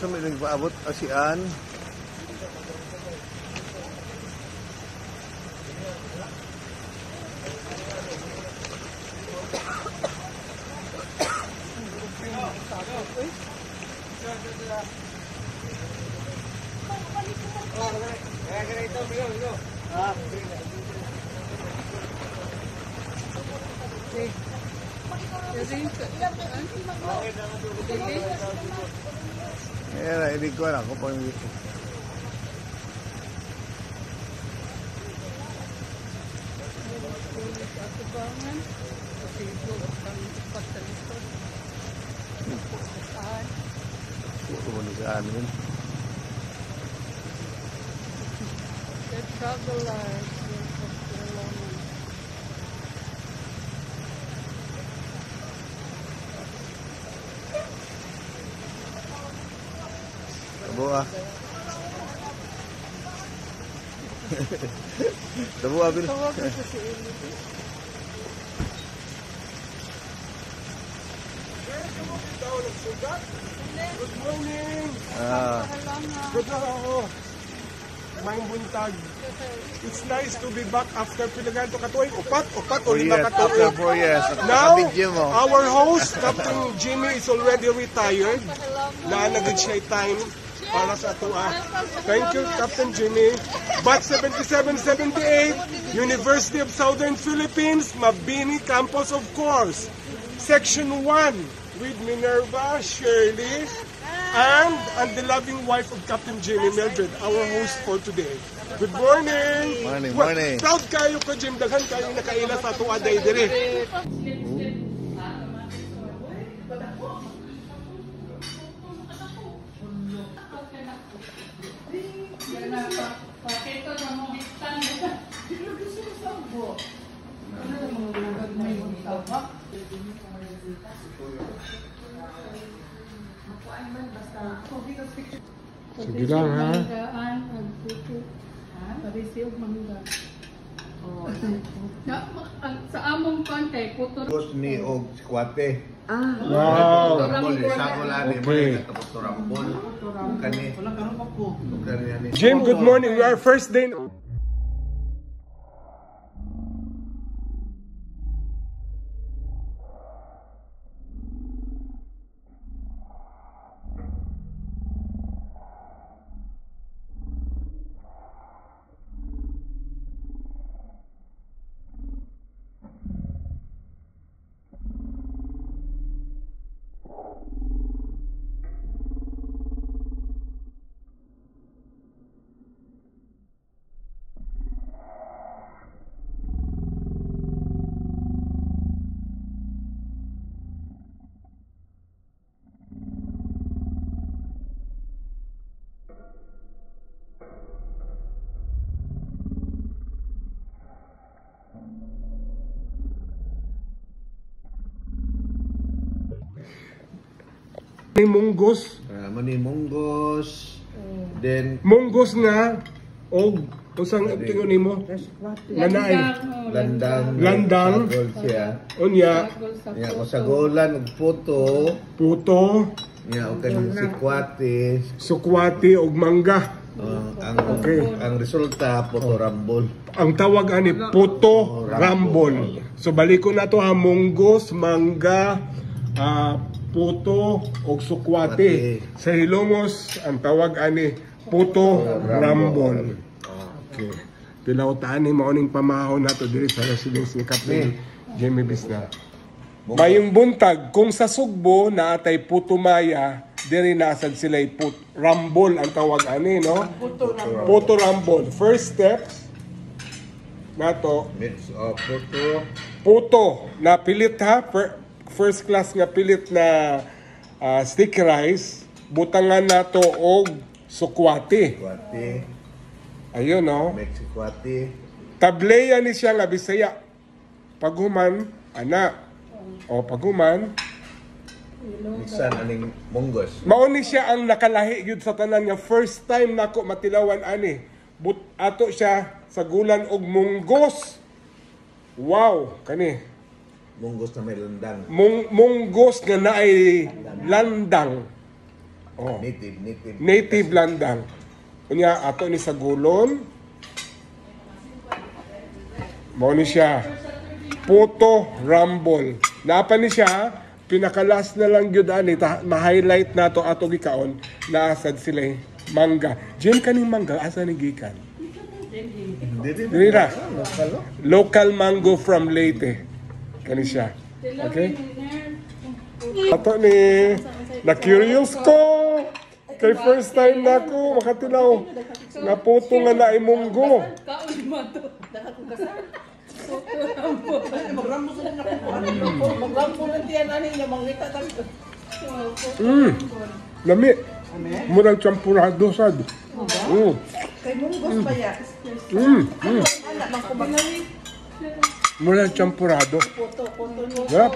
Sa may nagpaabot asian. Ayan, hindi ko alam kung paano dito. Ito mo na sa amin. Tabo ah. Tabo ah, Bill. Good morning. Good Mayong buntag. It's nice to be back after pinagaan to katuig. Upat o 5 after katuig. 4 years. Now, our host, Captain Jimmy, is already retired. Naanagad siya time para sa atua. Thank you, Captain Jimmy. Batch 7778, University of Southern Philippines, Mabini Campus, of course. Section 1 with Minerva, Shirley, and the loving wife of Captain Jimmy, Mildred, our host for today. Good morning! Morning. Proud kayo ko, Jim. Daghan kayo nakaila sa atua day dire. Sige lang ha. Sa among kontay, puto. Gusto ni og sikwate. Wow! Jim, good morning. We are first day. Munggos. Mani munggos. Then Munggos nga og usang tingon nimo? Nanay. Landang. Sagol siya. Unya. Niya ko sagolan og puto. Niya og kanang sikwate. Sukwati og mangga. Ang resulta puto rambol. Ang tawag ani puto rambol. So balik ko na to ha, munggos, mangga, puto o sukwate. Sa Hilongos, ang tawag ani puto rambol. Okay. Pilautaan ni mauning pamahon nato diri sa residence ni Captain Jimmy Bisna. Mayong buntag, kung sa Sugbo na atay puto maya, diri nasad sila rambol ang tawag ani, no? Puto rambol. First steps nato. Mix of Puto na pilit ha. First class nga pilit na sticky rice, butangan nato og sukwati. Ayun, no? Mexikwati. Tableya ni siya nga Bisaya. Paghuman, ana. O paghuman, Mixan aning munggos. mao ni siya ang nakalahi gyud sa tanan nga first time nako matilawan ani. Ato siya sagulan og munggos. Wow, kani. Munggos na may landang. Munggos nga naay landang. Oh. Native landang. Kunya ato ni sagulon. Mao ni siya. Puto Rumble. Napa ni siya, pinakalas na lang gyud ani ma-highlight nato ato gikaon na asad sila mangga. Jen kaning mangga asa ni gikan? Dira. Local mango from Leyte. Kani siya. Okay? Ato ni na curious ko. Kay first time na ako makatilaw nga puto nga naay munggo. Lami. Murag champurado sad. Kay munggos pa ya. Murag champurado. Sarap.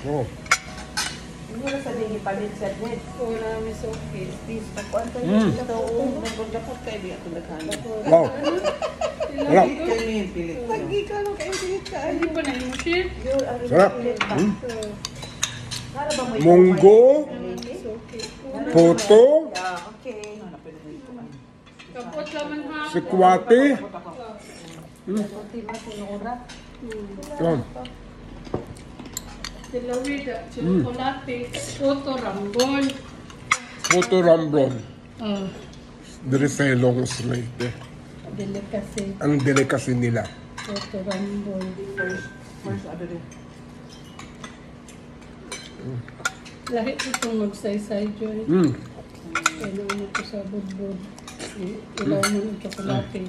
Oh. Mura sa dingi palit sa net. Wala mi so okay. Please, pagkuanto yung ito, nagpagdapot kayo, di ako naghanap. Wow. Sarap. Kaya pilit. Lagi ka lang kayo pilit ka. Hindi pa na yung shit. Sarap. Para ba may Munggo, puto, okay. Kapot laman ha. sikwate. Silawida, chocolate, puto rambol. Puto Rumble. Ah, Diri sa Ilongos Leyte. delicacy, Ang delicacy nila. puto rambol. First, ano rin. Lahi itong magsaysay dyan. Kailangan ko sa budbud. Ilaw mo ng chocolate.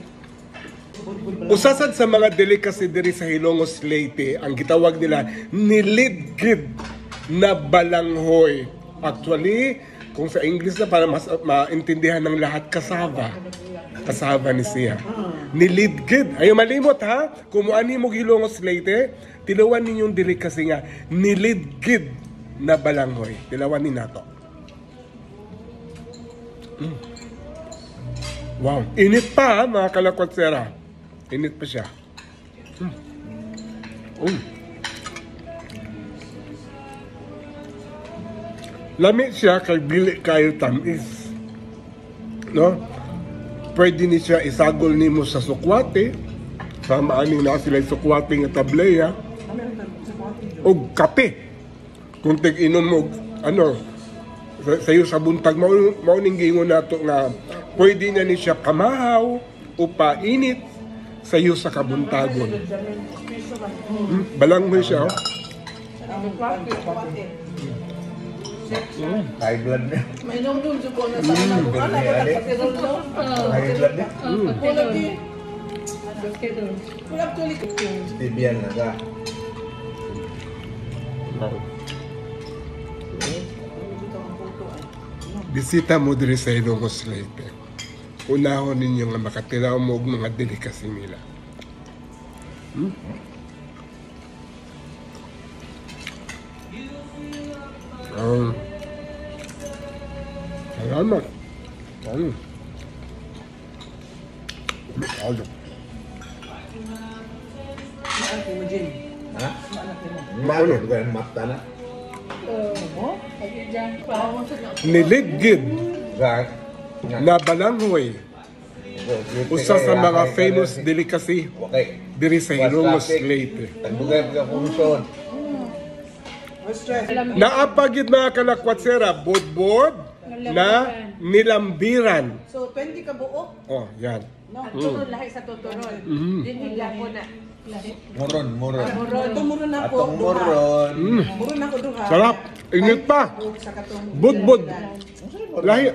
Usasad sa mga delicacy diri sa Ilongos Leyte, ang gitawag nila nilidgid na balanghoy. Actually, kung sa English na para mas maintindihan ng lahat, kasava. Kasava ni siya. Nilidgid. Ayaw malimot ha. Kumuani mo Ilongos Leyte, tilawan ninyong delicacy nga nilidgid na balanghoy. Tilawan ni nato. Wow. Init pa ha, mga kalakwatsera. Init pa siya. Lami siya kay dili kayo tamis. No? Pwede ni siya isagol nimo sa sukwate. Sama aning na sila sukwate nga tableya. O kape. Kung tig-inom mo, sayo sa buntag, mauning gingon nato nga pwede na ni siya kamahaw o painit sayo sa kabuntagon. Balanghoy siya. High blood na. May nung ko na sa mga ano, patirol no? High blood na. Kulap tulik. Stibian na ka. Bisita mo diri sa Ilongos Leyte. Unahon ninyo nga makatilaw mo og mga delicacy nila. Salamat. Maanti mo, Jim. Ha? Maano? Dugan mata na. Niligid Gak. na balanghoy. Usa sa mga famous delicacy Okay. diri sa Ilongos Leyte. Tagdugay ka punsod. Naapagid mga kalakwatsera, bodbod na nilambiran. So, 20 ka buo? Oh, yan. No, turon lahi sa tuturon. Dinila ko na. Muron. Muron. Itong muron ako. Atong muron. Muron ako duha. Sarap. Init pa. Sa katong Budbud. Lahi.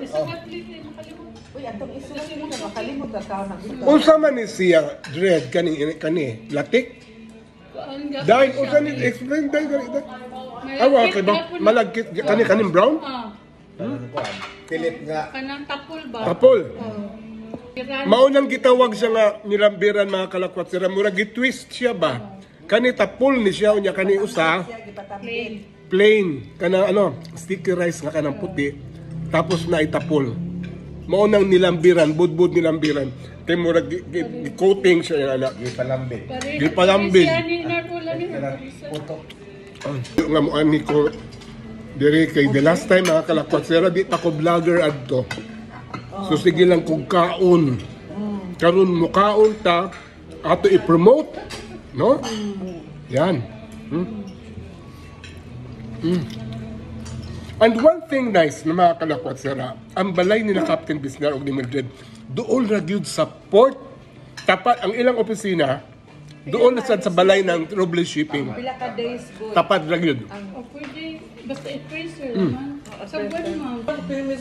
Uy, atong iso na mo na makalimot ka kao na dito. Unsa man ni siya, Dred, kani, latik? Dahil, unsa ni, explain dahil. Awa, kay ba, malagkit, kaning brown? Pilit nga. Kanang tapol ba? Tapol. Maunang gitawag siya nga nilambiran mga kalakwatsera, murag gitwist siya ba? Kani tapol ni siya, unya kani usa, Plain. plain, kanang sticky rice nga kanang puti, tapos na itapol. Maunang nilambiran, budbud nilambiran. Kaya mo coating siya yung anak. Ipalambit. Gipalambing. Puto. Nga mo ani ko dire kay the last time nakakalakwat sira di ta ko vlogger adto. So sige lang kung kaon. Karon mo kaon ta ato i-promote, no? Yan. And one thing nice na mga kalakwat sira, ang balay ni na Captain Bisnar og ni Mildred, doon ra gyud sa port. Tapat ang ilang opisina, doon na sa balay ng Robles Shipping. Pila ka days good. Tapat ra gyud. O pwede, basta i-freezer naman. Sa buwan mo.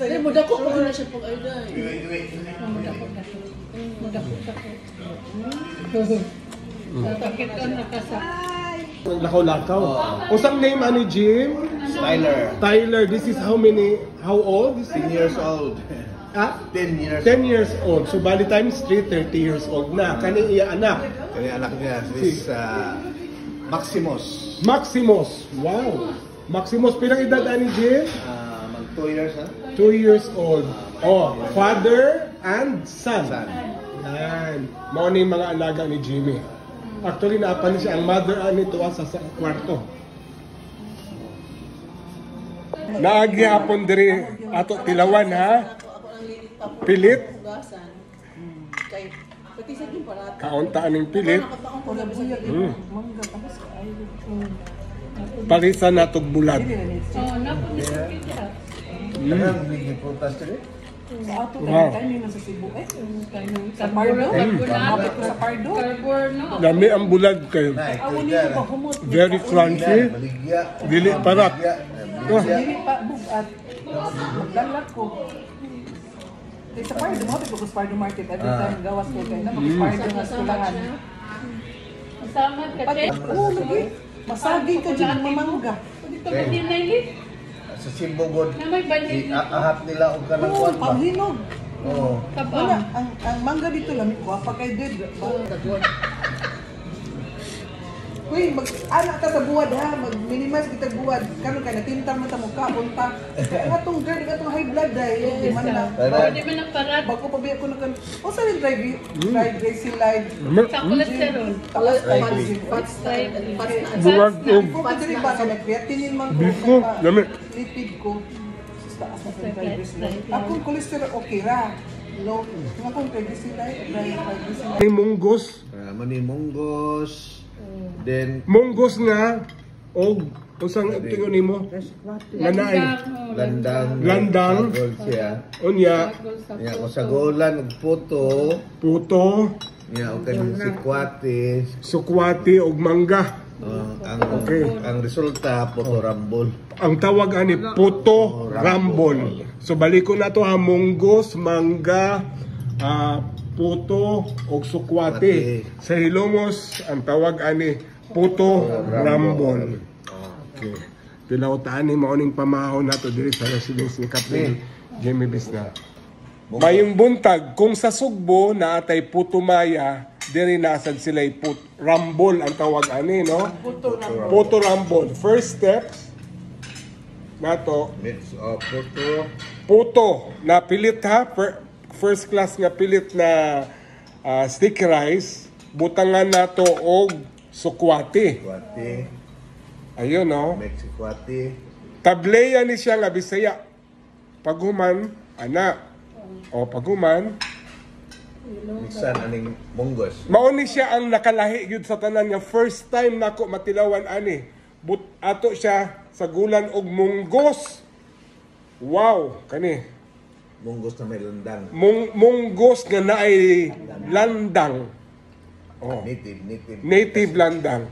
Ay, mudako ko na siya pag ayda. Mudako. Takit ka nakasa. Lakaw-lakaw. Usang name ani Jim? Tyler, this is how old? This is 10 years old. 10 10 years 10 years old. So bali times 3, 30 years old na. Kani iya anak. Kaya anak niya, this Maximus. Maximus. Wow. Maximus, pilang edad ani Jim? Mag 2 years, ha? 2 years old. Oh, father and son. Yan. Mao ni mga alaga ni Jimmy. Actually, naapan siya ang mother ani tuwa sa kwarto. Naagi hapon diri ato tilawan ha. Pilit. Kaunta aning pilit. Parisan natog bulag. Oh, napunin sa kita. Tagang bigyan prutas dito. Sa ato tayo ni sa Cebu Sa Pardo. Mabit ko sa Pardo. Carbor, no? Dami ang bulag kayo. Awon niyo ba humot? Very crunchy. Baligya. Dili parat. Dili pa bugat. Magdalat ko. Kaya sa Pardo, mabit ko sa Pardo Market. Every time gawas ko kayo na mag-Pardo nga skulahan. Masama ka, te. Oo, lagi. Masagi ka dyan ng mamangga. Dito ka din na ilit. Sa Simbogod, Na may balik. ahap nila og kanang Oo, kwan ba? panghinog. Oo. Wala, Kabang. ang mangga dito lang, wapa kay Ded. Uy, anak ta sa buwad ha, mag-minimize kita buwad. Karon kay natintar mo ta mo kaon ta. Kaya atong girl, atong high blood dahil di man na. Pwede mo na parat. Bago pa biya ko na kan. O sa rin drive racing live. Sa cholesterol. Fats type. Bulag og Kung diri ba sa nag-creatinine man ko. biko. Dami. Lipid ko. Akong cholesterol okay ra. Low. Kung akong triglyceride, triglyceride. May munggos. Manimunggos. Then Munggos nga og usang tingon nimo. Nanay. Landang. Sagol siya. Unya Nya ko sagolan og puto. puto, Nya og kanang sikwate. sukwati og mangga. Ang resulta puto rambol. Ang tawag ani puto rambol. So baliko na to ha, munggos, mangga, puto og sukwati. Sa Hilongos ang tawag ani puto rambol. Okay. Pilautaan ni mauning pamahon nato diri sa residence ni Captain Jimmy Bisnar. Mayong buntag kung sa Sugbo na atay puto maya, diri nasad sila rambol ang tawag ani, no? Puto rambol. First steps nato Mix of puto. puto na pilit ha, first class nga pilit na sticky rice, butangan nato og sukwati. Sikwate. Ayun, no? Mix sikwate. Tableya ni siya nga Bisaya. Paghuman, ana. O paghuman, Mixan aning munggos. mauni siya ang nakalahi gyud sa tanan nga first time nako matilawan ani. Ato siya sa gulan og munggos. Wow, kani. Munggos na may landang. Munggos nga naay landang. Oh, Native. native landang.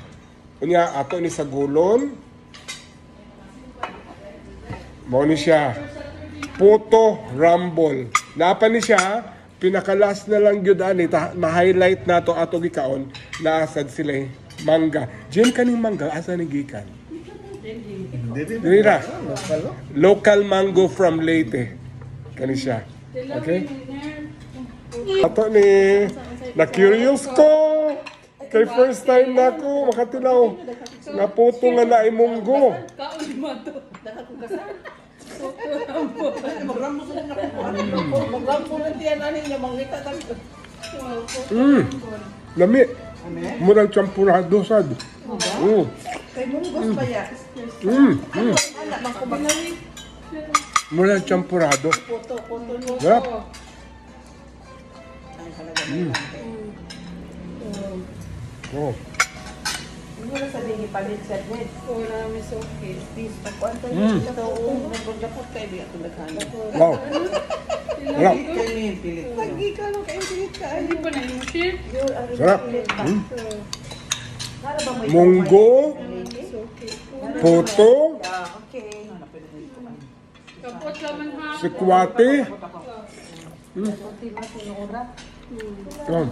Unya ato ni sa gulon. Mao ni siya. Puto rambol. Napa ni siya, pinakalas na lang gyud ani ma-highlight nato ato gikaon na asad sila mangga. Jim kaning mangga asa ni gikan? Dili ra. Local mango from Leyte. Kani siya. Okay? Ato ni na-curious ko. Kay first time na ako makatilaw. Na puto nga na imunggo. Kaon mo to. Magramo sa na ko. Magramo na tiyan ani niya mangita tag. Lami. Murag champurado sad. Kay munggos pa ya. Ana man ko bagay. Murag champurado. Puto mo. Sarap. Ay talaga. Oh. Wala sabihin ipalit sa net. Wala mi okay. Please, pagkuantan niyo ito. Nagpagdapot kayo biya itong naghanap. Wow. Sarap. Pilit. Lagi ka lang kayo pilit ka. Hindi pa na yung ship. Sarap. Munggo. Munggo. Puto. Okay. Kapot laman ha. Sikwate. Yan.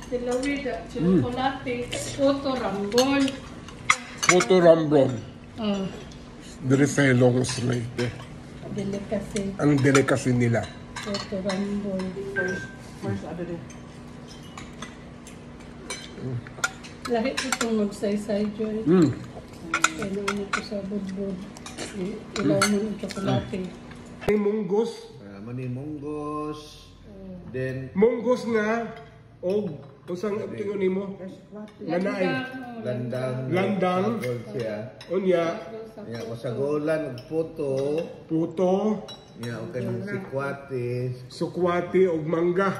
Silawida. Chocolate. Puto rambol. Puto rambol. Ah. Diri sa Ilongos Leyte. Delicacy. Ang delicacy nila. Puto rambol. First ano din. Lahi itong magsaysay, Joy. Kaya naman ito sa budbud. Ilaw mo yung chocolate. Munggos. Manimunggos. Then Munggos nga. Og. Kusang tingon nimo. Nanay. Landang. sagol siya. Unya. Nya usagolan ug puto. Puto. Nya o kanang sikwate. Sukwati og mangga.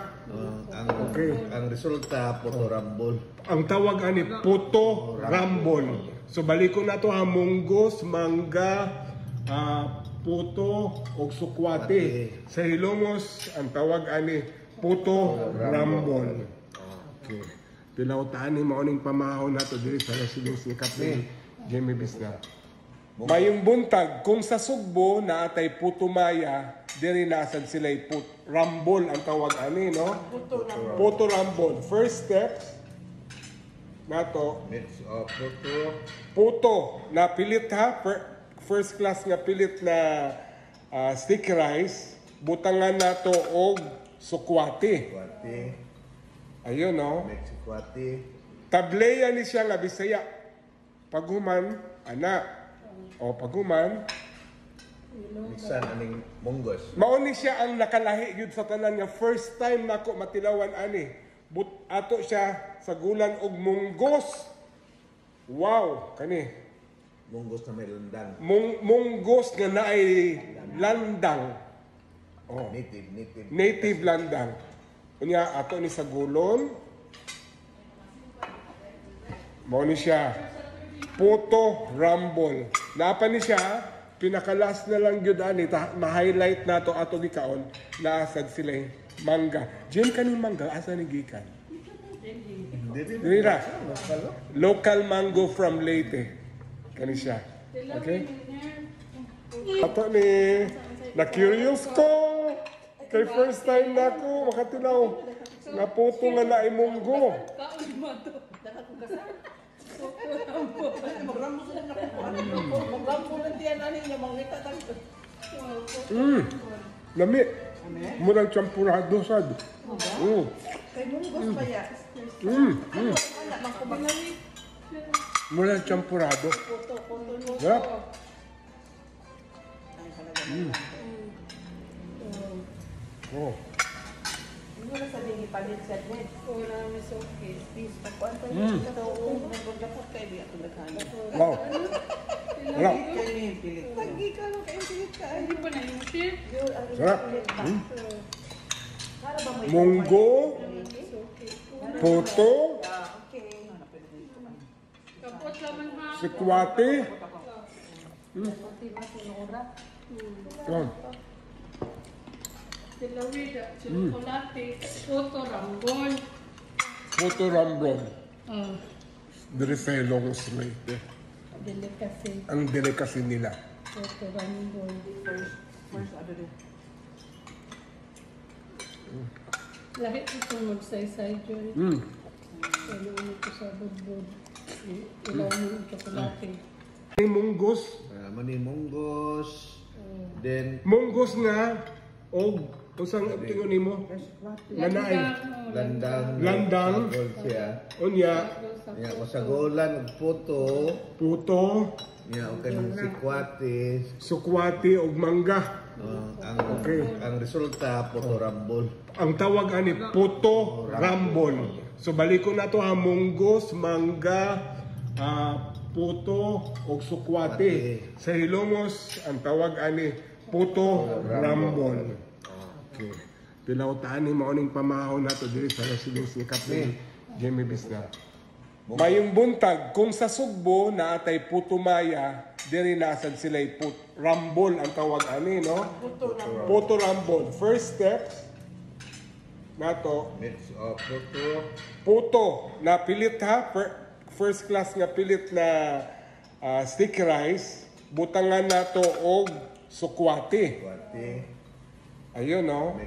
Ang resulta puto rambol. Ang tawag ani puto rambol. So baliko na to ha, munggos, mangga, puto og sukwati. Sa Ilongos ang tawag ani puto rambol. Okay. Pilautaan ni maoning pamahaw nato diri sa residence ni Captain Jimmy Bisna. Mayong buntag kung sa Sugbo na atay puto maya, diri nasad sila rambol ang tawag ani, no? Puto rambol. First steps nato Mix of puto na pilit ha, first class nga pilit na sticky rice, butangan nato og sukwati. sikwate. Ayun, no? Mix sikwate. Tableya ni siya nga Bisaya. Paghuman, ana. O paghuman, Mixan aning munggos. mauni siya ang nakalahi yun sa tanan nga first time nako matilawan ani. Ato siya sa gulan og munggos. Wow, kani. Munggos na may landang. Munggos nga naay landang. Oh, Native. native landang. Unya ato ni sa gulon. Mao ni siya puto rambol. Napa ni siya pinakalas na lang gyud ani ma-highlight nato ato gikaon naasad sila mangga. Jim kaning mangga asa ni gikan? Dira. Local mango from Leyte. Kani siya. Okay? Ato ni na-curious ko. Kay first time na ako makatinaw. Naputo nga na imunggo. Magramo sa na ko. Magramo na tiyan ani niya mangita tag. Lami. Murag champurado sad. Kay munggos pa ya. Ana man ko bagay. Murag champurado. Puto mo. Sarap. Ay talaga. Oh. Wala sabihin ipalit sa net. Wala mi okay. Please, pagkuantan niyo ito. Nagpagdapot kayo biya itong naghanap. Wow. Sarap. Pilit. Lagi ka lang kayo pilit ka. Hindi pa na yung ship. Sarap. Munggo. Puto. Okay. Kapot laman ha. Sikwate. Yan. Silawida. Chocolate. Puto rambol. Puto rambol. Ah. Diri sa Ilongos Leyte. Delicacy. Ang delicacy nila. Puto rambol. First ano din. Lahi itong magsaysay, Joy. Kaya naman ito sa budbud. Ilaw mo yung chocolate. Munggos. Manimunggos. Then Munggos nga og kusang tingon nimo. Nanay. Landang. sagol siya. Unya. Nya usagolan ug puto. Puto. Yeah, okay si Kwate. Sukwati ug mangga. Ang resulta puto rambol. Ang tawag ani puto rambol. So balikon na to ha, munggos, mangga, puto ug sukwati. Sa Hilongos ang tawag ani puto rambol. Okay. Pilautaan ni maoning pamahaw nato diri sa residence ni Captain Jimmy Bisnar. Mayong buntag, kung sa Sugbo na atay putumaya, diri nasad sila'y rambol ang tawag ani, no? Puto rambol. First steps, nato, puto na pilit ha, first class nga pilit na sticky rice, butangan nato og sukwati. Ayun, no?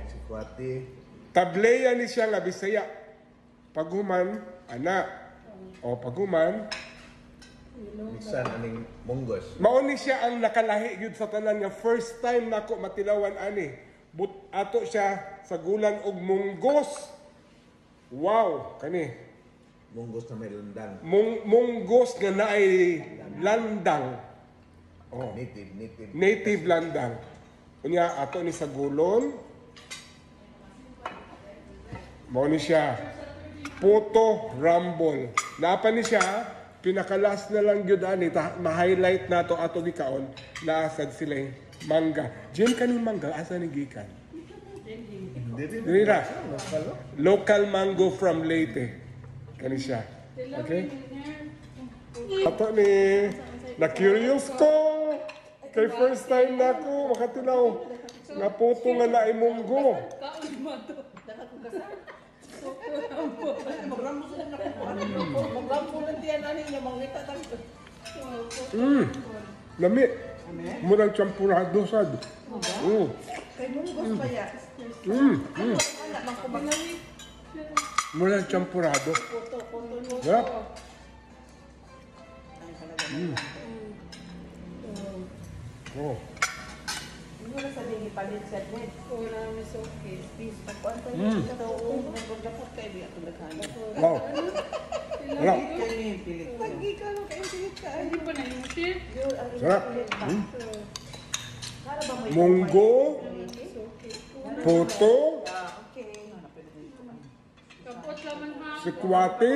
Tableya ni siya nga Bisaya. Paghuman, anak. O paghuman, Minsan aning munggos. mauni siya ang nakalahi yun sa tanan nga first time nako matilawan ani. Ato siya sa gulan og munggos. Wow, kani. Munggos na may landang. Munggos nga naay landang. Oh, native landang. Kunya ato ni sa gulon. Mauni siya. Puto rambol. Napa ni siya, pinakalas na lang yun ani, ma-highlight na to ato gikaon, naasad sila mangga. Diyan kaning mangga, asa ni gikan? Dira. Local mango from Leyte. Kani siya. Okay? Ato ni, na-curious ko. Kay first time na ako, makatinaw. Na puto nga naimunggo. Lami. Murang champurado sad. Murang champurado. Sarap. Oh. Wala sabihin ipalit sa net. Wala na sa okay. Please, Pagkuanta niyo sa taong nagpagdapot kayo di ako nagkano. Wow. Sarap. Pagi ka lang kayo pilit ka. Hindi pa na yung shit. Sarap. Munggo. Puto. Kapot laman ha. Sikwate.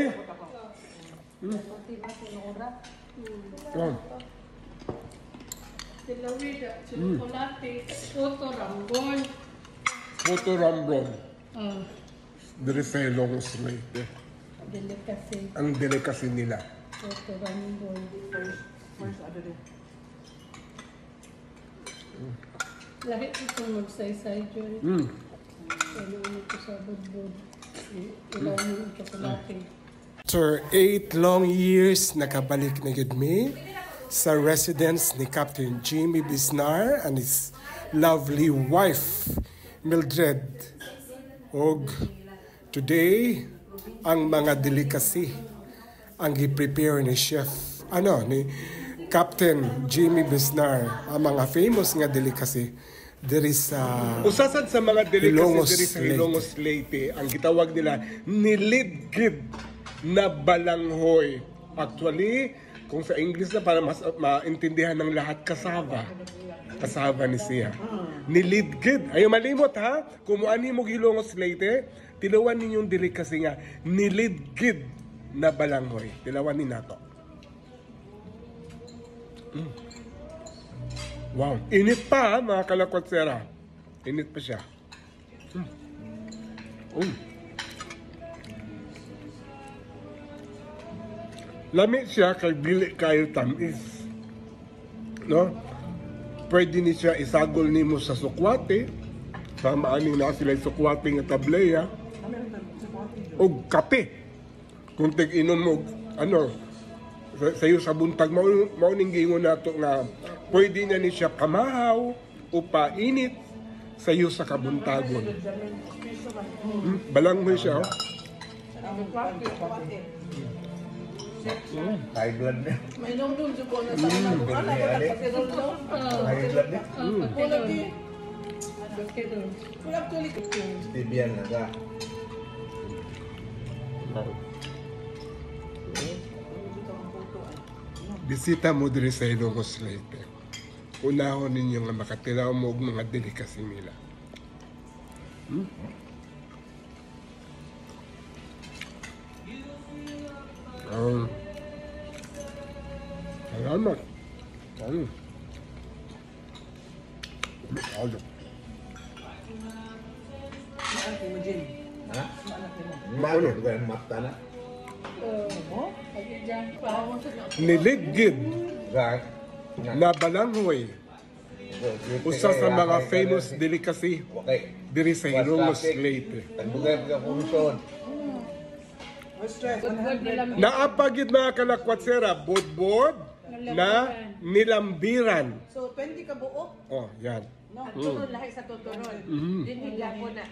Tilawid, chocolate, puto rambol. Puto rambol. Diri sa Ilongos Leyte. Delicacy, Ang delicacy nila. puto rambol. First ano din. Lahat itong magsaysay, Joy. Ano ito sa budbud. Ilaw mo yung chocolate. After 8 long years, nakabalik na yun me sa residence ni Captain Jimmy Bisnar and his lovely wife, Mildred. Og today, ang mga delicacy ang i-prepare ni Chef, ni Captain Jimmy Bisnar, ang mga famous nga delicacy diri sa usasad sa mga delicacy diri sa Hilongos Leyte, ang gitawag nila nilidgid na balanghoy. Actually, kung sa English na para mas maintindihan ng lahat, kasava ni siya. Nilidgid. Ayaw malimot ha. Kumuani mo Hilongos Leyte, tilawan ninyong delicacy nga nilidgid na balanghoy. Tilawan ni nato. Wow. Init pa ha, mga kalakwatsera. Init pa siya. Lami siya kay dili kayo tamis. No? Pwede ni siya isagol nimo sa sukwate. Sama aning na sila sukwate nga tableya. O kape. Kung tig-inom mo, sayo sa buntag, mauning gingon nato nga pwede na ni siya kamahaw o painit sayo sa kabuntagon. Balang mo siya, High blood na. May nung ko na sa ano pagkirol daw. High blood na. Kulap tulik. Stevia na ka. Bisita mo diri sa Ilocos Leyte. Unahon ninyo nga makatiraw mo og mga delikasi nila. Salamat. Anak mo, Jim. Ha? Anak mo. Ano? Bukan mata na. Mo? Lagi dyan pa. Niligid Right. na balanghoy. Usa sa mga famous delicacy Okay. diri sa Ilocos Leyte. Tagbugay ka kumusod. No stress. Good nila. Naapagid mga kalakwatsera, bodbod na nilambiran. So, 20 ka buo? Oh, yan. No. Turon lahi sa tuturon. Dinhigla ko na.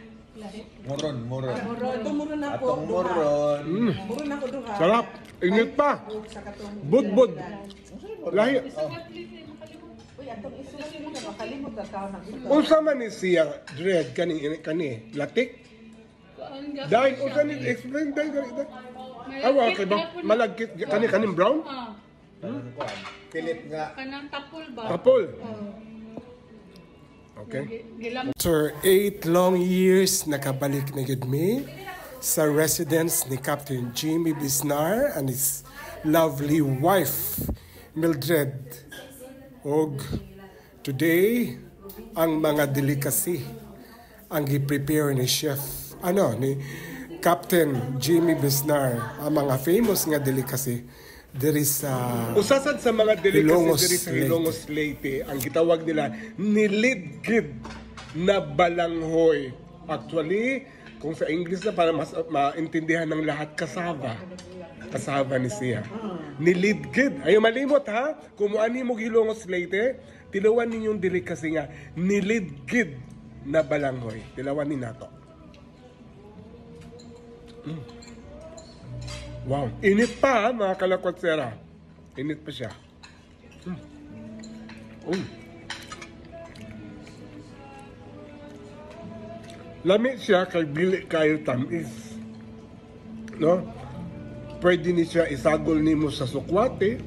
Muron, muron. Tumuron na ako. Atong muron. Muron ako duha. Sarap. Init pa. Sa katong Budbud. Lahi. Uy, atong isulat mo na makalimot ka tao ng ito. Unsa man ni siya dread kani latik? Dahil unsa ni explain dahil ganito. Awa kay ba malagkit kaning brown? Pilit nga. Kanang tapol ba? Apple. Okay. After 8 long years, nakabalik na gid mi sa residence ni Captain Jimmy Bisnar and his lovely wife, Mildred. Og today, ang mga delicacy ang gi-prepare ni Chef, ni Captain Jimmy Bisnar, ang mga famous nga delicacy diri sa usasad sa mga delicacy diri sa Ilocos Leyte, ang gitawag nila nilidgid na balanghoy. Actually, kung sa English na para mas maintindihan ng lahat, kasava ni siya. Nilidgid. Ayaw malimot ha. Kung muani mo Ilocos Leyte, tilawan ninyong delicacy nga nilidgid na balanghoy. Tilawan ni nato. Wow, init pa ha, mga kalakwatsera. Init pa siya. Lami siya kay dili kayo tamis. No? Pwede ni siya isagol nimo sa sukwate.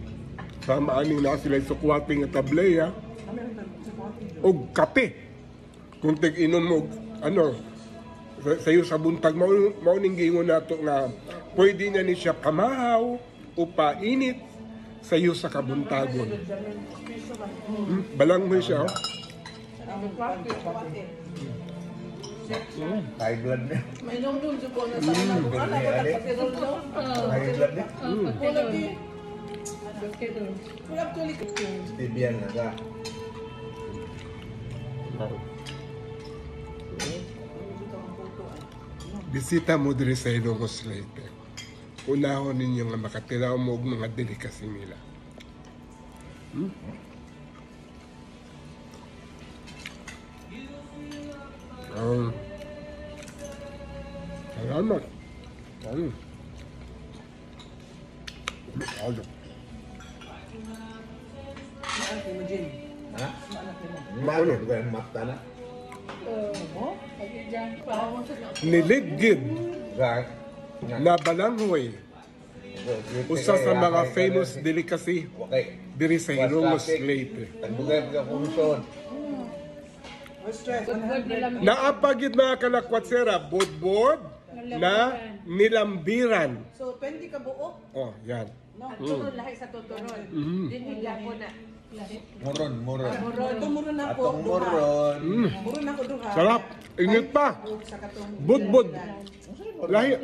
Sama aning na sila sukwate nga tableya. O kape. Kung tig-inom mo, sayo sa buntag, mauning gingon nato nga pwede na ni siya kamahaw o painit sayo sa kabuntagon. Balanghoy siya. High blood na. May nung ko na sa anak ko. Anak ko nagpatirol no? High blood na. Wala actually. Tibian na ka. Bisita mo diri sa Ilocos Leyte. Unahon ninyo nga makatiraw mo og mga delikasi nila. Salamat. Anak mo, Jim. Ha? Anak mo. Ano? Bukan mata na. Mo? Lagi dyan pa. Niligid Right. na balanghoy. Usa sa mga famous delicacy Okay. diri sa Ilocos Leyte. Tagbugay ka kumusod. No stress. Good nila. Naapagid mga kalakwatsera, bodbod na nilambiran. So, 20 ka buo? Oh, yan. No. Turon lahi sa tuturon. Dinhigla ko na. Muron, muron. Tumuron ako. Atong muron. Muron ako duha. Sarap. Init pa. Sa katong Budbud. Lahi.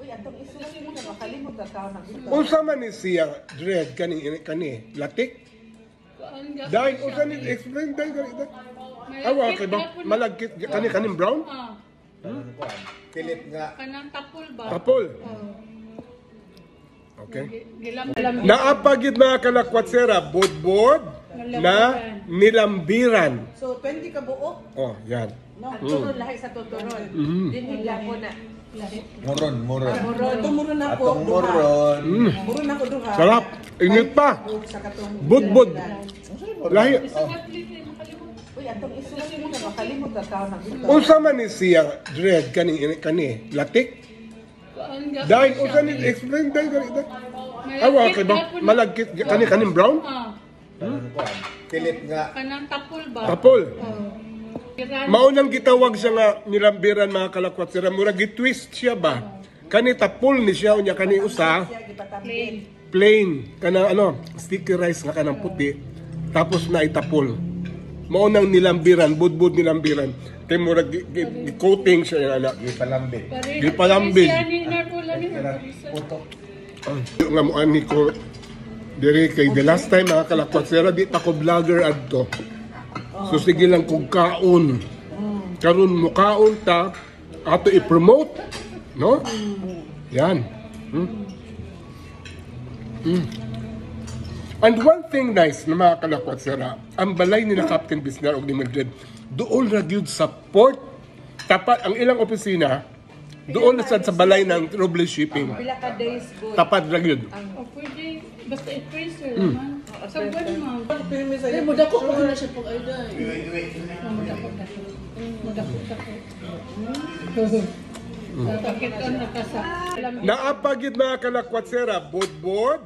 Uy, atong isulat mo na makalimot ka tao ng ito. Unsa man ni siya dread kani latik? Dahil unsa ni explain dahil ganito. Awa kay ba malagkit kaning brown? Pilit nga. Kanang tapol ba? Apple. Okay. Gilam. Naapagid mga kalakwatsera, bodbod na nilambiran. So, 20 ka buo? Oh, yan. No. Turon lahi sa tuturon. Dinhigla ko na. Muron, muron. Tumuron ako. Atong muron. Muron ako duha. Sarap. Init pa. Sa katong Budbud. Lahi. Uy, atong isulat mo na makalimot ka tao ng ito. Unsa man ni siya dread kani latik? Dahil unsa ni explain dahil ganito. Awa kay ba? Malagkit kaning brown? Kilit nga. Kanang tapol ba? Tapol. Piran. Maunang gitawag siya nga nilambiran mga kalakwat sira. Murag gitwist siya ba? Kani tapol ni siya unya kani usa. Plain. Plain. Kanang sticky rice nga kanang puti. Tapos na itapol. Maunang nilambiran, budbud nilambiran. Kay murag coating siya yung anak. Ipalambit. Gipalambing. Siya ni Narpula ni Puto. Nga mo ani ko dire kay the last time mga kalakwat sira di ta ko vlogger adto. So sige lang kung kaon. Karon mo kaon ta ato i-promote, no? Yan. And one thing nice na mga kalakwat sira, ang balay ni na Captain Bisnar og ni Madrid, doon ra gyud sa port. Tapat ang ilang opisina, doon na sad sa balay ng Robles Shipping. Pila ka days good. Tapat ra gyud. O pwede, basta i-freezer naman. Sa buwan naman. Ay, mudako ko na siya pag ayda. Mudako. Takit ka nakasa. Naapagid mga kalakwat-sera, budbod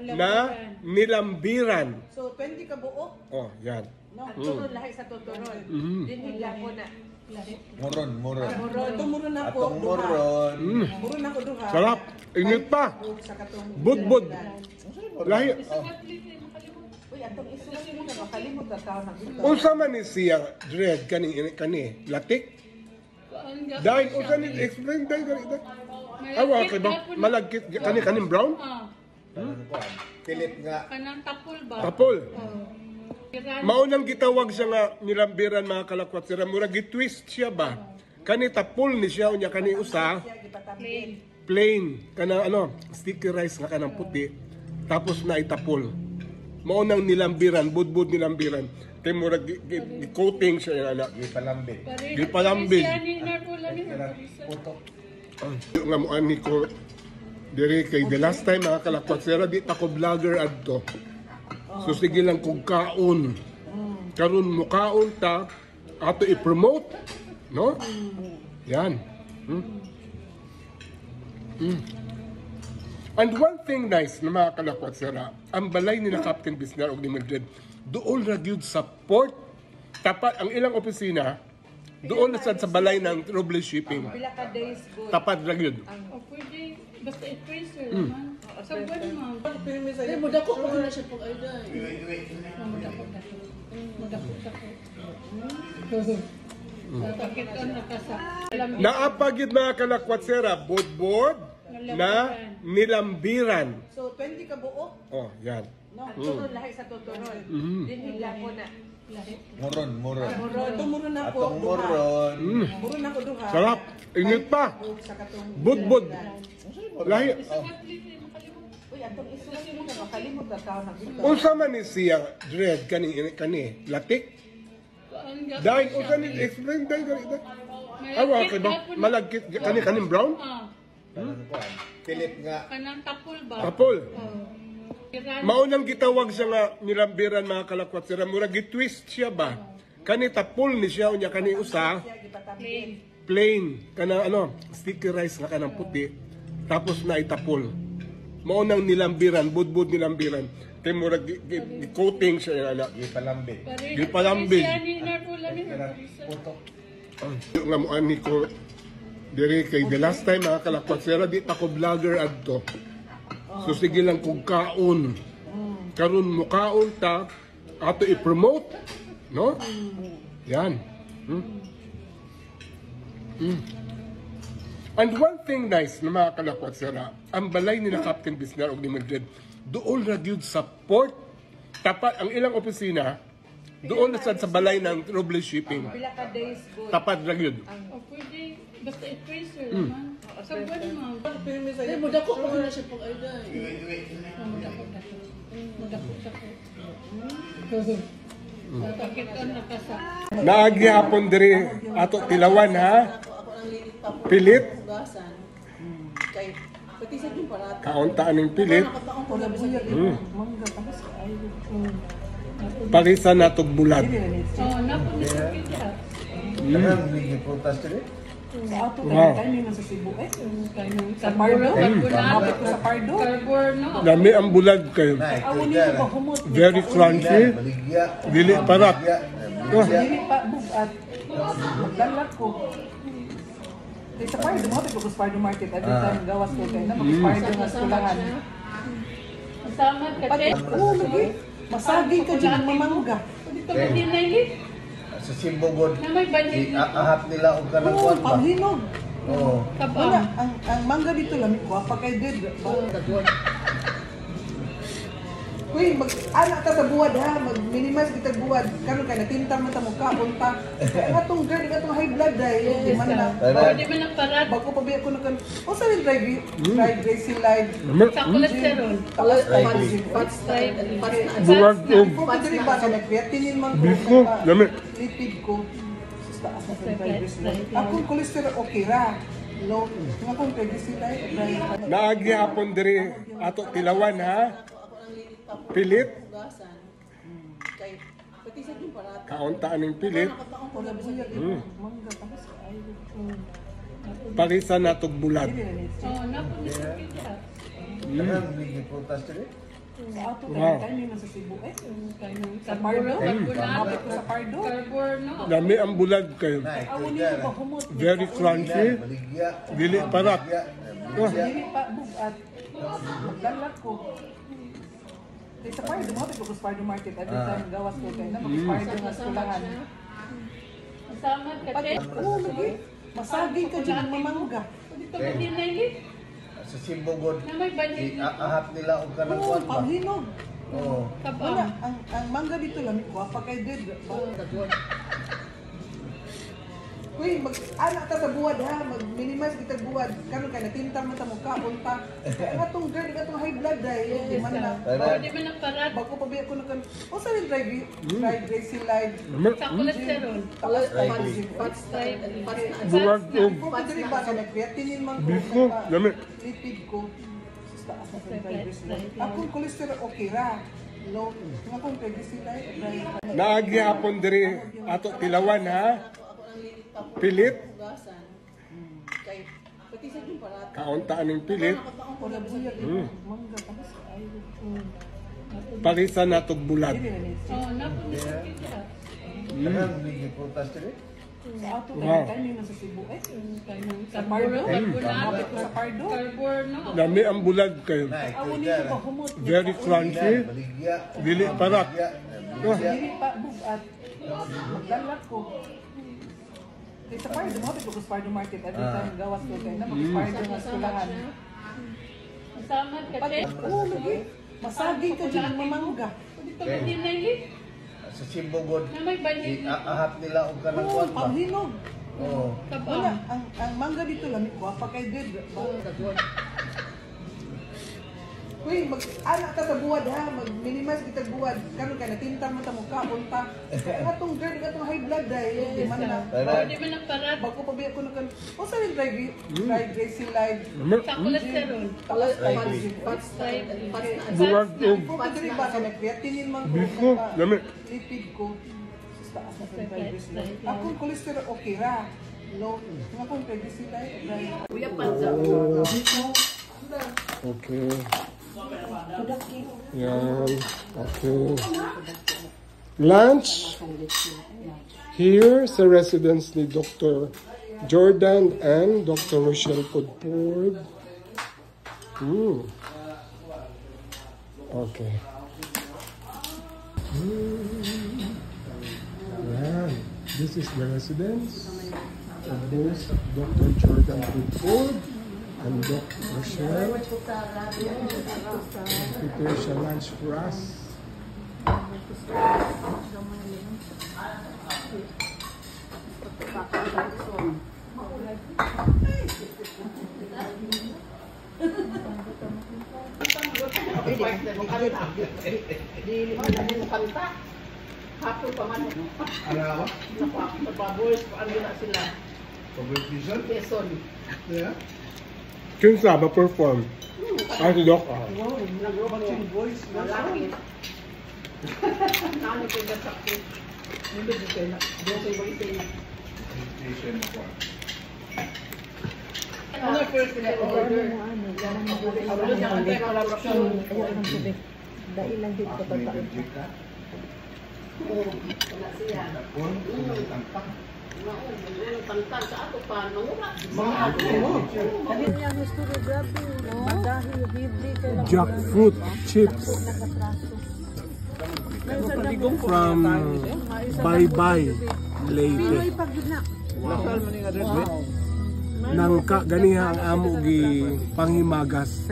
na nilambiran. So 20 ka buok, Oh, yan. no? Turon lahi sa tuturon. Dinhigla ko na. Muron. Muron. Tumuron ako. Atong muron. Muron ako duha. Sarap. Init pa. Sa katong Budbod. Lahi. Uy, atong isulat mo na makalimot ka tao na ito. Unsa man ni siya, Dread, kani, latik? Dahil, unsa ni, explain dahil ganito. Awa, kay ba? Malagkit, kaning brown? Kilit nga. Kanang tapol ba? Tapol. Piran. Maunang gitawag siya nga nilambiran mga kalakwat sira. Murag gitwist siya ba? Kani tapol ni siya unya kani usa. Plain. Plain. Kanang sticky rice nga kanang puti. Tapos na itapol. Maunang nilambiran, budbud nilambiran. Kay murag coating siya yung anak. Ipalambit. Gipalambing. Siya ni Narpula ni Puto. Nga mo ani ko dire kay the last time mga kalakwat sira di ta ko vlogger adto. So sige lang kung kaon. Karon mo kaon ta ato i-promote, no? Yan. And one thing nice na mga kalakwat sira, ang balay ni na Captain Bisnar og ni Madrid, doon ra gyud sa port. Tapat ang ilang opisina, doon na sad sa balay ng Robles Shipping. Pila ka days good. Tapat ra gyud. O pwede, basta i-freezer naman. Sa buwan naman. Ay, mudako ko na siya pag ayda. Mudako. Takit ka nakasa. Naapagid mga kalakwat sira, budbod na nilambiran. So 20 ka buok, Oh, yan. no? Turon lahi sa tuturon. Dinhigla ko na. Muron. Muron. Tumuron ako. Atong muron. Muron ako duha. Sarap. Init pa. Sa katong Budbod. Lahi. Uy, atong isulat mo na makalimot ka tao na ito. Unsa man ni siya, Dread, kani, latik? Dahil, unsa ni, explain dahil ganito. Awa, kay ba? Malagkit, kaning brown? Kilit nga. Kanang tapol ba? Tapol. Piran. Maunang gitawag siya nga nilambiran mga kalakwat sira. Murag gitwist siya ba? Kani tapol ni siya unya kani usa. Plain. Plain. Kanang sticky rice nga kanang puti. Tapos na itapol. Maunang nilambiran, budbud nilambiran. Kay murag coating siya yung anak. Ipalambit. Gipalambing. Siya ni Narpula ni Puto. Nga mo ani ko dire kay the last time mga kalakwat sira di ta ko vlogger adto. So sige lang kung kaon. Karon mo kaon ta ato i-promote, no? Yan. And one thing nice na mga kalakwat sira, ang balay ni na Captain Bisnar og ni Madrid, doon ra gyud sa port. Tapat ang ilang opisina, doon na sad sa balay ng Robles Shipping. Pila ka days good. Tapat ra gyud. O pwede, basta i-freezer naman. Sa buwan naman. Ay, mudako ko na siya pag ayda. Mudako. Takit ka nakasa. Naagihapon diri ato tilawan ha. Pilit. Kay pati sa din para. Kaunta aning pilit. Wala ba siya? Mangga tapos ay. Parisan natog bulat. Oh, napunin sa pita. Naging prutas dito. Sa auto Wow. tayo nila sa Cebu eh. Sa Pardo? Mapit ko sa Pardo. Carbor, no? Lami ang bulag kayo. Awon niyo ba humot? Very crunchy. Baligya. Dili parat. Oh, Dili pa bugat. Magdalat ko. Sa Pardo, mapit ko sa Pardo Market. Every time gawas ko kayo na mag-Pardo nga skulahan. Kasama ka, Che. Oo, lagi. Masaging ka dyan mamangga. Dito ba din na ilit? Sa Simbogod. Na may budget. Ahap nila og kanang Oo, kwan ba? panghinog. Oo. Wala, ang mangga dito lang, wapa kay Ded. Uy, anak ta sa buwad ha, mag-minimize kita buwad. Karon kay natinta man ta mo kaon pa. Kaya nga tong girl, nga tong high blood dahil di man na. Pwede man ang parat. Bago pa biya ko na kan. O sa rin drive racing live. Sa cholesterol. Talas pa man Fats type. bulag og Kung diri ba sa creatinine man ko. biko. Lami. Lipid ko. Sa taas na drive racing live. Akong cholesterol okay ra. Low. Nga kung triglyceride, drive. Naagi hapon diri ato tilawan ha. Pilit. Kaunta aning pilit. Wala buya mangga tapos ay Parisan natog bulag. Oo, napunin sa kita. Kanang bigi prutas diri. sa auto tayo nila sa Cebu eh. Sa Pardo. Mapit ko sa Pardo. Carbor, no? Lami ang bulag kayo. Awon niyo ba humot? Very crunchy. Baligya. Dili parat. Oh, Dili pa bugat. Magdalat ko. Sa Pardo, mapit ko sa Pardo Market. Every time gawas ko kayo na mag-Pardo nga skulahan. Kasama ka, Che. Oo, lagi. Masaging ka dyan mamangga. Dito ba din na ilit? Sa Simbogod. Na may budget. Ahap nila og kanang Oo, kwan ba? panghinog. Oo. Wala, ang mangga dito lang, wapa kay Ded. Uy, anak ta sa buwad ha, mag-minimize kita buwad. Karon kay natinta man ta mo kaon pa. Kaya nga tong girl, nga tong high blood dahil di man na. Pwede man ang parat. Bago pa biya ko na kan. O sa rin drive racing live. Sa cholesterol. Talas pa man Fats type. bulag og Kung diri ba sa creatinine man ko. biko. Lami. Lipid ko. Sa taas na drive racing live. Akong cholesterol okay ra. Low. Nga kung triglyceride, drive. Naagi hapon diri ato tilawan ha. Pilit. Kaunta aning pilit. Wala buya mangga tapos ay Parisan natog bulag. Oo, napunin sa kita. Kanang bigi prutas diri. sa auto tayo nila sa Cebu eh. Sa Pardo. Mapit ko sa Pardo. Carbor, no? Lami ang bulag kayo. Awon niyo ba humot? Very crunchy. Baligya. Dili parat. Oh, Dili pa bugat. Magdalat ko. Sa Pardo, mapit ko sa Pardo Market. Every time gawas ko kayo na mag-Pardo nga skulahan. Kasama ka, Che. Oo, lagi. Masaging ka dyan mamangga. Dito ba din na ilit? Sa Simbogod. Na may budget. Ahap nila og kanang Oo, kwan ba? panghinog. Oo. Wala, ang mangga dito lang, wapa kay Ded. Uy, anak ta sa buwad ha, mag-minimize kita buwad. Karon kay natinta man ta mo kaon pa. Kaya nga tong girl, nga tong high blood dahil di man na. Pwede man ang parat. Bago pa biya ko na kan. O sa rin drive racing live. Sa cholesterol. Talas pa man Fats type. bulag og Kung diri ba sa creatinine man ko. biko. Lami. Lipid ko. Sa taas na drive racing live. Akong cholesterol okay ra. Low. Nga kung triglyceride, drive. Kuya panza. Okay. Yan. Okay. Lunch here sa residence ni Dr. Jordan and Dr. Rochelle Podpord. Okay. Yan. This is the residence of both Dr. Jordan Podpord and Dr. Rochelle. Prepare siya lunch for us. Hapon pa man. Ano? Pababoys, paano na sila? Competition? Quezon. Yeah. Kinsa ba perform? Ay, si Doc. Malaki. Nani ko na sakit. Hindi ko kayo na. Doon kayo ba ito? Competition mo pa. Ano first na order? Dailan dito ko tatay. Jackfruit chips from Bye Bye Leyte. Nangka ganiha ang amo gi panghimagas.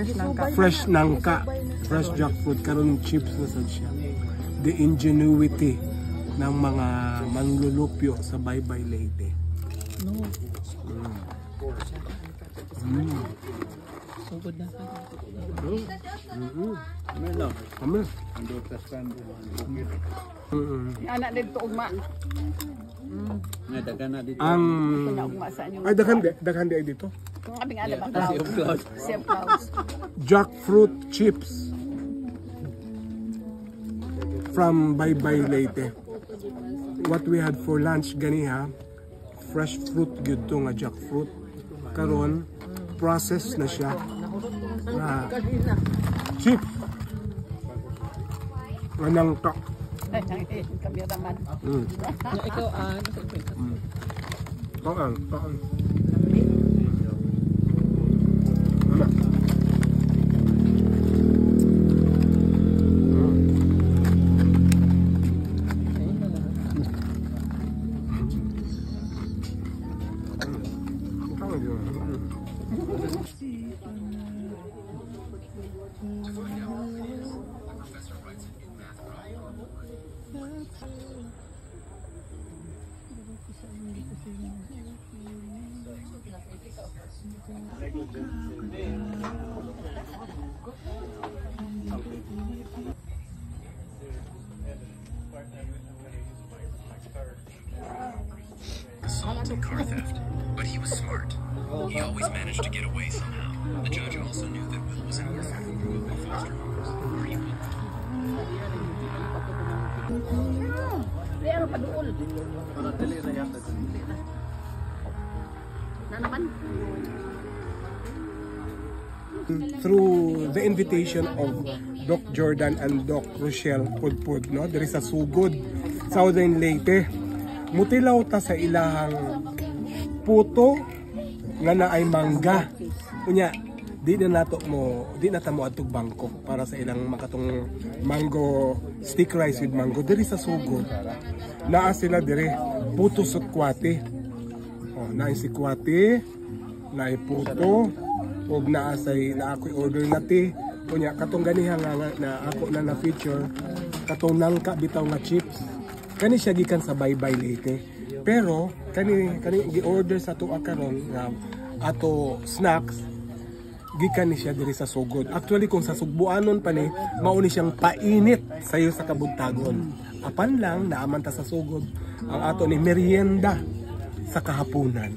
Fresh nangka, fresh jackfruit karon chips na sad siya. The ingenuity ng mga manlulupyo sa Bye Bye Leyte. Sugod na. Kami. Anak dito ugma. Ang ay daghan di dito. Kung abing ada ba clouds. Same clouds. Jackfruit chips from Bye Bye Leyte. What we had for lunch ganiha, fresh fruit gyud to nga jackfruit. Karon process na siya. Na chips. Anang ka. Kameraman. Ikaw Kaan. Assault and car theft, but he was smart. He always managed to get away somehow. The judge also knew that Will was an orphan who grew up in foster homes, where he put through the invitation of Doc Jordan and Doc Rochelle Pudpud, no? There is a sugod Southern Leyte. Mutilaw ta sa ilahang puto nga na ay mangga. Unya, di na ta mo atog bangko para sa ilang makatong mango stick rice with mango. Diri sa sugod. Naa sila dire puto sukwate. Oh, naay sikwate, naay puto, og naa ako'y order nati. Unya katong ganiha nga na ako na feature katong nangka bitaw nga chips. Kani siya gikan sa Bye Bye Leyte. Pero kani gi-order sa tuwa karon nga ato snacks gikan ni siya diri sa sugod. Actually kung sa sugbuanon pa ni mao ni siyang painit sayo sa kabugtagon. Apan lang naaman ta sa sugod ang ato ni merienda sa kahapunan.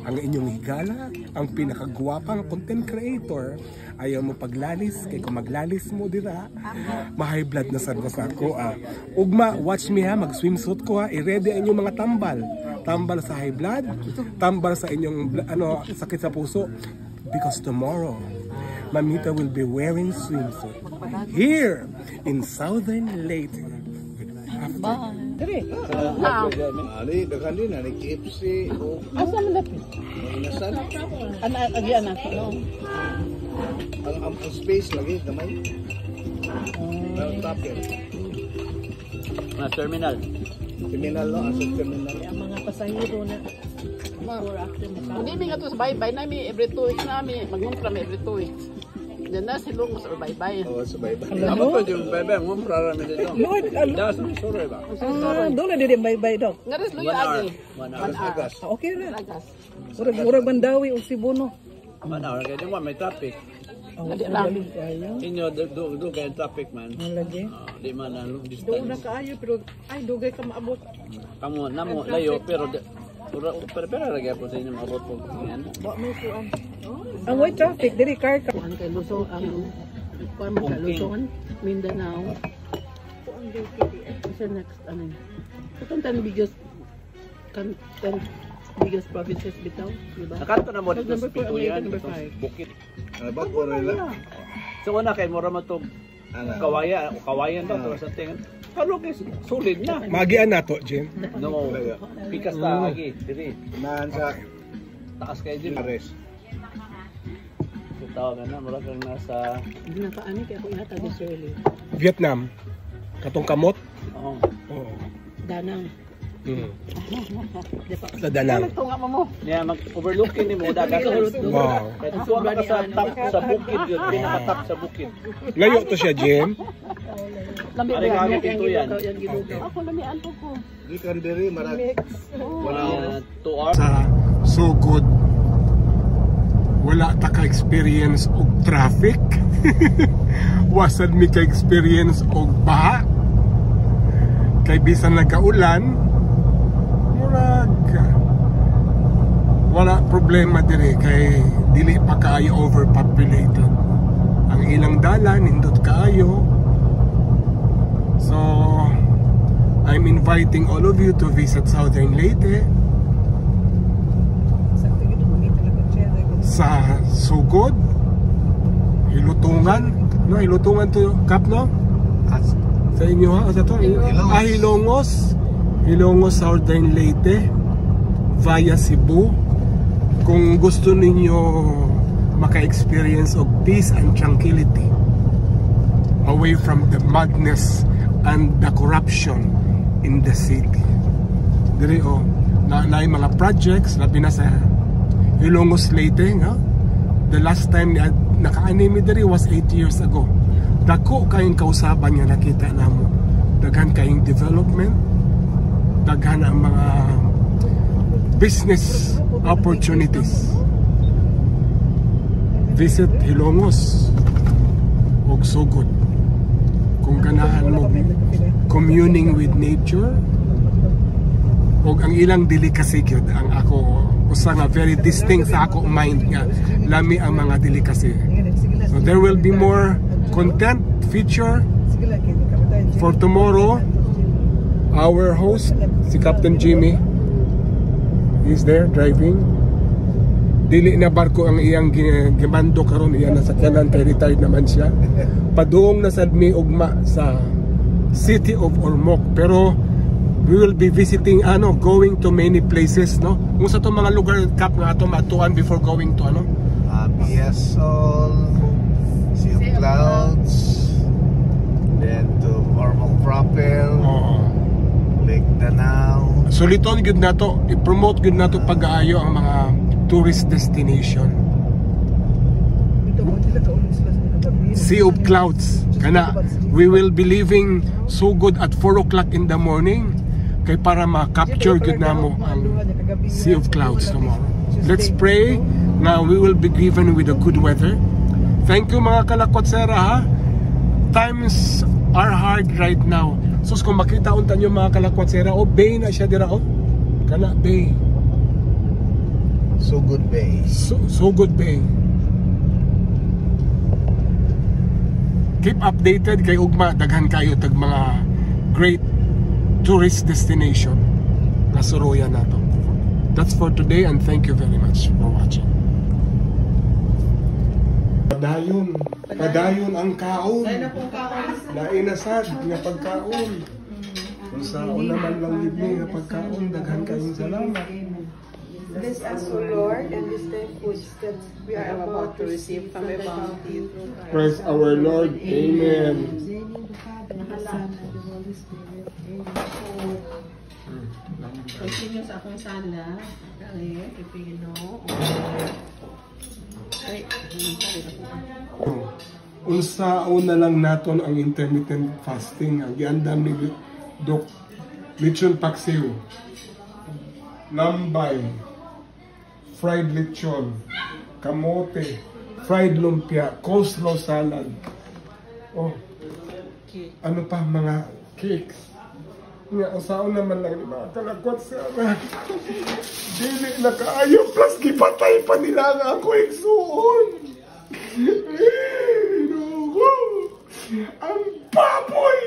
Ang inyong higala, ang pinakagwapang content creator, ayaw mo paglalis, kay kung maglalis mo dira, ma-high blood na sad sa ako. Ugma, watch me ha, mag-swimsuit ko ha, i-ready ang inyong mga tambal. Tambal sa high blood, tambal sa inyong sakit sa puso. Because tomorrow, Mamita will be wearing swimsuit here in Southern Leyte. Diri. Ali, daghan din na KFC o Asa man dapat? inasan. Anak no. Ang space lagi gamay. Ang tapir. Terminal. Terminal no, asset terminal. Ang mga pasahero na Hindi mi nga to sa Bye Bye na mi every 2 weeks na mi magnumpra mi every 2 weeks. Diyan na silong mo sa Bye Bye. Oh, sa bye-bye. Ano pa yung bebe? Ngumpra rami dito. Lord, Das, sorry ba? doon na din bye-bye dog. Nga rin luyo agi. 1 hour. Okay na. Lagas. Murag Mandawi o Cebuno. 1 hour. Kaya di mo may traffic. Adi lang. Inyo, do kayo traffic man. Lagi. Di man na long Doon na distance. kaayo pero ay dugay ka maabot. Kamu, namo, layo, pero pero lagi po sa inyo maabot po. Yan. Wa mo kuan. Ang way traffic diri car ka. Ang kay Luzon ang kuan mo sa Luzon, Mindanao. Kasi next ano. Katong tan videos content Biggest provinces bitaw, di ba? Nakanto na mo dito sa Number 4 Pituyan, Number dito sa 5. Bukit. Bago rin lang. So una kay mura man to kawayan ba to sa tingin. Pero guys, solid na. Magian na to, Jim. No, pikas ta lagi, diri. Naan sa Taas kay din. Ares. So tawag na mura kang nasa Hindi na kaani kaya ko ihatag ni Shirley. Vietnam. Katong kamot. oh, Oo. Danang. Sa Danang. Tunga mo. niya mag-overlookin nimo dagat. Wow. Kaya tuwa ka sa top sa bukid yun, pinaka-top sa bukid. Layo to siya, Jim. Lambi Ari nga ang Pituyan. Ako lamian po ko. Di kan diri marag. Wala 2 hours. Sa Sugod, wala ta ka-experience og traffic. Wasad mi ka-experience og baha. Kay bisan nagkaulan, murag wala problema diri kay dili pa kaayo overpopulated. Ang ilang dalan nindot kaayo. So I'm inviting all of you to visit Southern Leyte. Sa Sugod, Hilutungan, no, Hilutungan to Kap, no? Sa inyo ha? Sa to? Hilongos. Hilongos, Southern Leyte via Cebu. Kung gusto ninyo maka-experience of peace and tranquility away from the madness and the corruption in the city. Diri o, na mga projects, labi na sa Hilongos Leyte, nga? The last time naka-anime diri was 8 years ago. Dako kayong kausaban nga nakita namo. Daghan kayong development, daghan ang mga business opportunities. Visit Hilongos og Sugod kung ganahan mo communing with nature og ang ilang delicacy gyud ang ako usa nga very distinct sa ako mind nga lami ang mga delicacy. So there will be more content feature for tomorrow. Our host si Captain Jimmy is there driving. Dili na barko ang iyang gimando karon, iya na sakyanan kay retired naman siya. Padung na sad mi ugma sa city of Ormoc, pero we will be visiting going to many places, no? Kung sa to mga lugar Kap nga ato matuan before going to Biasol, Sea of Clouds, then to Ormoc proper, Lake Danao. Suliton gyud nato, i-promote gyud nato pag-aayo ang mga tourist destination. Sea of Clouds kana we will be leaving Sugod at 4 o'clock in the morning kay para ma-capture gyud namo ang Sea of Clouds tomorrow. Let's pray na we will be given with a good weather. Thank you mga kalakwatsera ha. Times are hard right now. So kung makita unta nyo mga kalakwatsera, bay na siya dira kana bay. Sugod Bay. Sugod Bay. Keep updated kay ugma daghan kayo tag mga great tourist destination na suruyan nato. That's for today and thank you very much for watching. Padayon ang kaon. Nainasad nga pagkaon. Kung saan naman lang libni nga pagkaon, daghan kayong salamat. Bless us, O Lord, and this the foods that we are about to receive from your bounty. Praise our Lord. Amen. Continue sa akong sala. Dali, pipino. Unsaon na lang naton ang intermittent fasting. Ang giandam ni Doc lechon paksiw, lambay, fried lechon, kamote, fried lumpia, coleslaw salad. Ano pa mga cakes. Nga usaon naman lang ni mga kalakwat sa dili na kaayo plus gipatay pa nila nga ako igsuon. Ang baboy!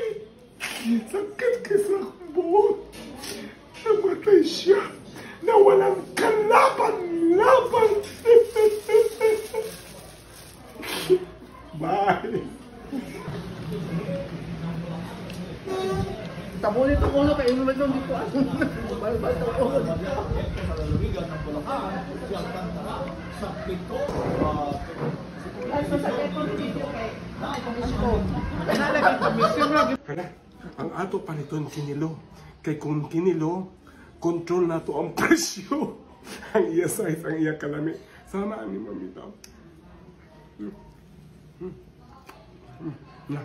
Sakit ka sa buong. Namatay siya na walang Kana, ang ato paliton kinilo. Kay kung kinilo, control na to ang presyo. Ang iya size, ang iya kalami. Sama ni mamita. Na.